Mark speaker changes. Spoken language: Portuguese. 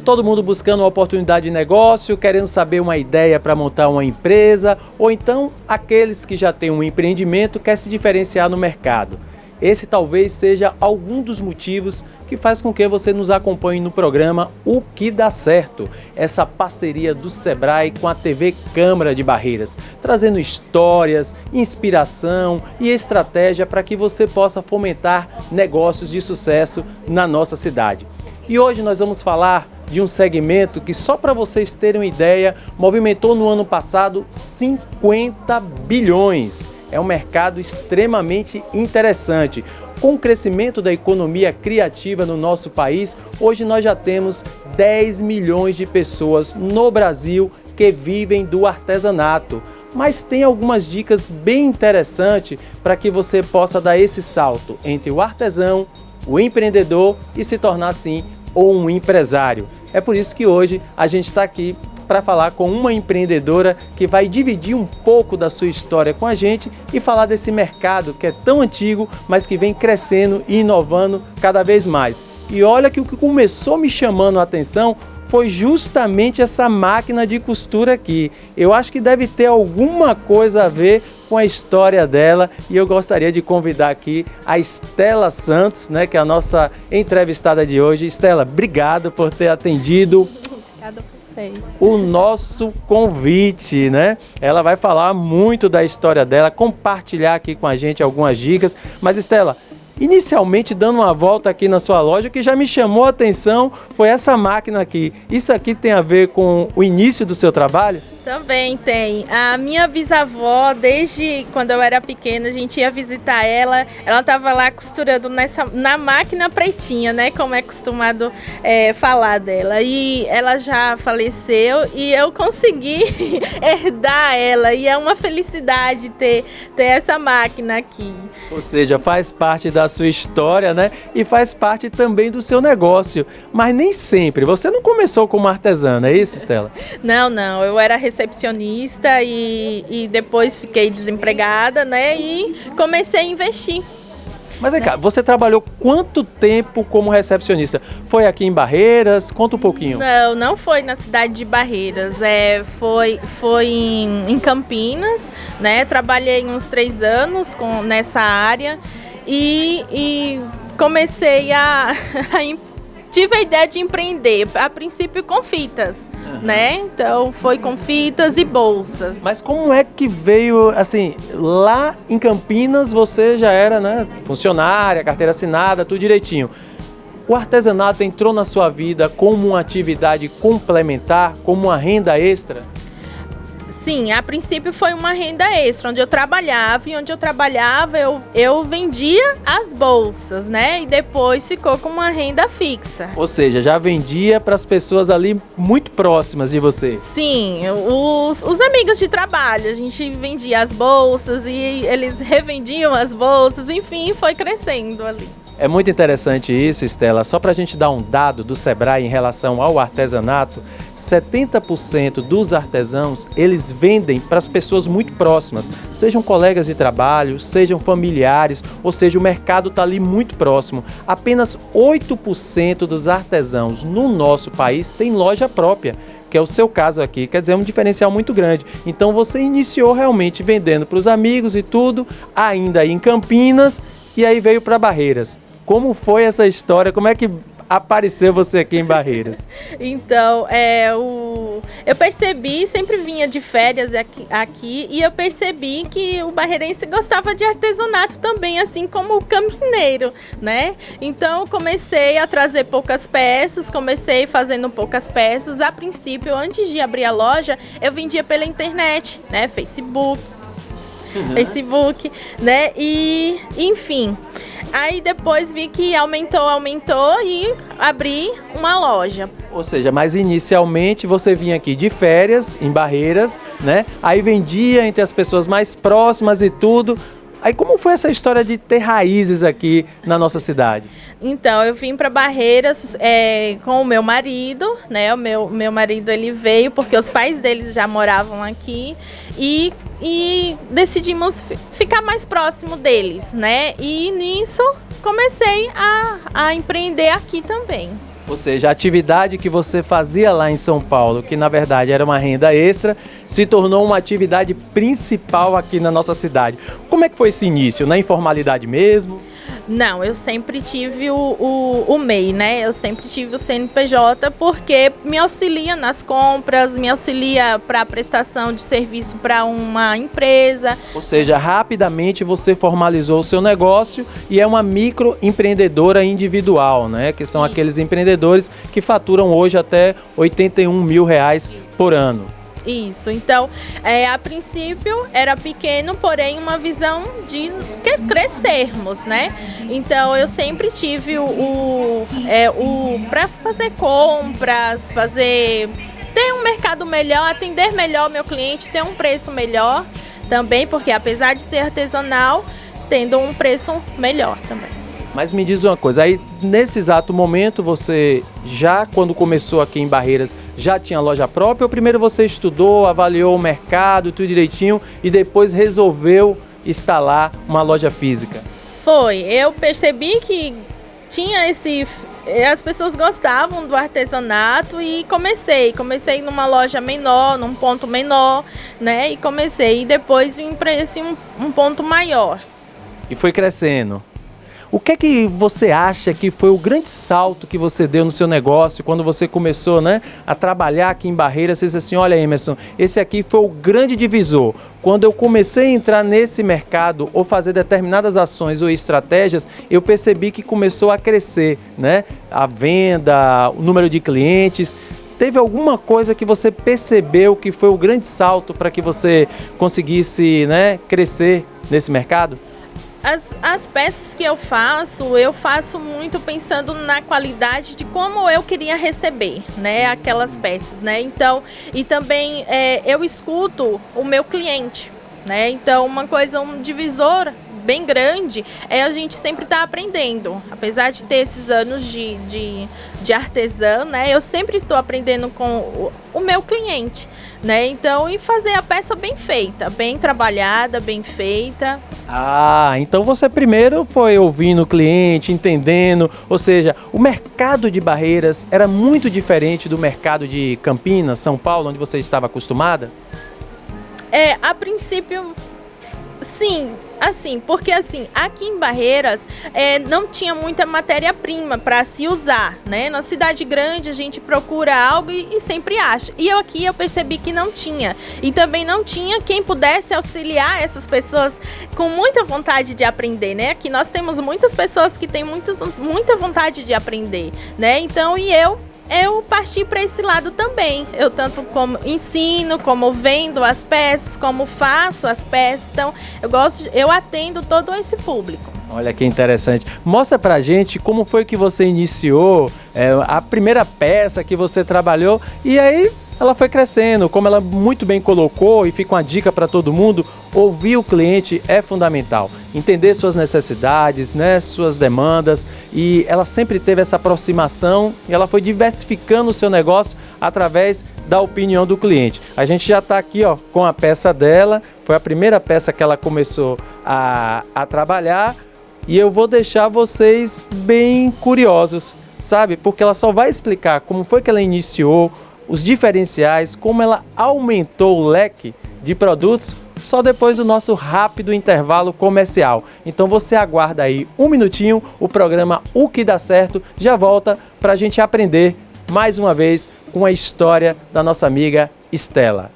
Speaker 1: Todo mundo buscando uma oportunidade de negócio, querendo saber uma ideia para montar uma empresa, ou então aqueles que já têm um empreendimento querem se diferenciar no mercado. Esse talvez seja algum dos motivos que faz com que você nos acompanhe no programa O Que Dá Certo, essa parceria do Sebrae com a TV Câmara de Barreiras, trazendo histórias, inspiração e estratégia para que você possa fomentar negócios de sucesso na nossa cidade. E hoje nós vamos falar de um segmento que, só para vocês terem uma ideia, movimentou no ano passado 50 bilhões. É um mercado extremamente interessante. Com o crescimento da economia criativa no nosso país, hoje nós já temos 10 milhões de pessoas no Brasil que vivem do artesanato. Mas tem algumas dicas bem interessantes para que você possa dar esse salto entre o artesão, o empreendedor e se tornar assim um empresário. É por isso que hoje a gente está aqui para falar com uma empreendedora que vai dividir um pouco da sua história com a gente e falar desse mercado que é tão antigo, mas que vem crescendo e inovando cada vez mais. E olha que o que começou me chamando a atenção foi justamente essa máquina de costura aqui. Eu acho que deve ter alguma coisa a ver com a história dela e eu gostaria de convidar aqui a Estela Santos, né, que é a nossa entrevistada de hoje. Estela, obrigado por ter atendido o nosso convite, né? Ela vai falar muito da história dela, compartilhar aqui com a gente algumas dicas. Mas Estela, inicialmente dando uma volta aqui na sua loja, o que já me chamou a atenção foi essa máquina aqui. Isso aqui tem a ver com o início do seu trabalho?
Speaker 2: Também tem. A minha bisavó, desde quando eu era pequena, a gente ia visitar ela. Ela estava lá costurando na máquina pretinha, né? Como é acostumado falar dela. E ela já faleceu e eu consegui herdar ela. E é uma felicidade ter essa máquina aqui.
Speaker 1: Ou seja, faz parte da sua história, né? E faz parte também do seu negócio. Mas nem sempre. Você não começou como artesã, é isso, Estela?
Speaker 2: Não. Eu era recepcionista e depois fiquei desempregada, né? E comecei a investir.
Speaker 1: Mas aí, cara, você trabalhou quanto tempo como recepcionista? Foi aqui em Barreiras? Conta um pouquinho.
Speaker 2: Não foi na cidade de Barreiras, foi em Campinas, né? Trabalhei uns 3 anos nessa área e comecei tive a ideia de empreender, a princípio com fitas, né? Então foi com fitas e bolsas.
Speaker 1: Mas como é que veio, assim, lá em Campinas você já era, né, funcionária, carteira assinada, tudo direitinho. O artesanato entrou na sua vida como uma atividade complementar, como uma renda extra?
Speaker 2: Sim, a princípio foi uma renda extra, onde eu trabalhava eu vendia as bolsas, né? E depois ficou com uma renda fixa.
Speaker 1: Ou seja, já vendia para as pessoas ali muito próximas de você?
Speaker 2: Sim, os amigos de trabalho, a gente vendia as bolsas e eles revendiam as bolsas, enfim, foi crescendo ali.
Speaker 1: É muito interessante isso, Estela. Só para a gente dar um dado do Sebrae em relação ao artesanato, 70% dos artesãos, eles vendem para as pessoas muito próximas, sejam colegas de trabalho, sejam familiares, ou seja, o mercado está ali muito próximo. Apenas 8% dos artesãos no nosso país têm loja própria, que é o seu caso aqui, quer dizer, é um diferencial muito grande. Então você iniciou realmente vendendo para os amigos e tudo, ainda aí em Campinas, e aí veio para Barreiras. Como foi essa história? Como é que apareceu você aqui em Barreiras?
Speaker 2: Então, eu percebi, sempre vinha de férias aqui e eu percebi que o barreirense gostava de artesanato também, assim como o campineiro, né? Então, eu comecei a trazer poucas peças, comecei fazendo poucas peças. A princípio, antes de abrir a loja, eu vendia pela internet, né? Facebook, né? E, enfim... Aí depois vi que aumentou e abri uma loja.
Speaker 1: Ou seja, mas inicialmente você vinha aqui de férias em Barreiras, né? Aí vendia entre as pessoas mais próximas e tudo. Aí como foi essa história de ter raízes aqui na nossa cidade?
Speaker 2: Então, eu vim para Barreiras com o meu marido, né? O meu marido, ele veio porque os pais deles já moravam aqui e decidimos ficar mais próximo deles, né? E nisso comecei a empreender aqui também.
Speaker 1: Ou seja, a atividade que você fazia lá em São Paulo, que na verdade era uma renda extra, se tornou uma atividade principal aqui na nossa cidade. Como é que foi esse início? Na informalidade mesmo?
Speaker 2: Não, eu sempre tive o MEI, né? Eu sempre tive o CNPJ porque me auxilia nas compras, me auxilia para a prestação de serviço para uma empresa.
Speaker 1: Ou seja, rapidamente você formalizou o seu negócio e é uma microempreendedora individual, né? Que são aqueles empreendedores que faturam hoje até R$81 mil por ano.
Speaker 2: Isso, então, a princípio era pequeno, porém uma visão de crescermos, né? Então eu sempre tive para fazer compras, ter um mercado melhor, atender melhor o meu cliente, ter um preço melhor também, porque apesar de ser artesanal, tendo um preço melhor também.
Speaker 1: Mas me diz uma coisa, aí nesse exato momento você já, quando começou aqui em Barreiras, já tinha loja própria ou primeiro você estudou, avaliou o mercado, tudo direitinho e depois resolveu instalar uma loja física?
Speaker 2: Foi, eu percebi que tinha as pessoas gostavam do artesanato e comecei numa loja menor, num ponto menor, né? E depois vim para um ponto maior.
Speaker 1: E foi crescendo. O que é que você acha que foi o grande salto que você deu no seu negócio quando você começou, né, a trabalhar aqui em Barreiras? Você disse assim, olha Emerson, esse aqui foi o grande divisor. Quando eu comecei a entrar nesse mercado ou fazer determinadas ações ou estratégias, eu percebi que começou a crescer, né? A venda, o número de clientes. Teve alguma coisa que você percebeu que foi o grande salto para que você conseguisse, né, crescer nesse mercado?
Speaker 2: As peças que eu faço muito pensando na qualidade de como eu queria receber, né, aquelas peças, né? Então, e também eu escuto o meu cliente, né? Então, um divisor bem grande é a gente sempre estar aprendendo. Apesar de ter esses anos de artesã, né? Eu sempre estou aprendendo com o meu cliente, né? Então, e fazer a peça bem feita, bem trabalhada, bem feita.
Speaker 1: Ah, então você primeiro foi ouvindo o cliente, entendendo, ou seja, o mercado de Barreiras era muito diferente do mercado de Campinas, São Paulo, onde você estava acostumada?
Speaker 2: A princípio, sim, porque aqui em Barreiras não tinha muita matéria-prima para se usar, né? Na cidade grande a gente procura algo e sempre acha. E aqui eu percebi que não tinha. E também não tinha quem pudesse auxiliar essas pessoas com muita vontade de aprender, né? Aqui nós temos muitas pessoas que têm muita vontade de aprender, né? Então, eu parti para esse lado também. Eu tanto como ensino, como vendo as peças, como faço as peças. Então, eu atendo todo esse público.
Speaker 1: Olha que interessante. Mostra pra gente como foi que você iniciou a primeira peça que você trabalhou e aí ela foi crescendo, como ela muito bem colocou, e fica uma dica para todo mundo, ouvir o cliente é fundamental, entender suas necessidades, né, suas demandas, e ela sempre teve essa aproximação e ela foi diversificando o seu negócio através da opinião do cliente. A gente já está aqui com a peça dela, foi a primeira peça que ela começou a trabalhar e eu vou deixar vocês bem curiosos, sabe? Porque ela só vai explicar como foi que ela iniciou, os diferenciais, como ela aumentou o leque de produtos só depois do nosso rápido intervalo comercial. Então você aguarda aí um minutinho, o programa O Que Dá Certo já volta para a gente aprender mais uma vez com a história da nossa amiga Estela.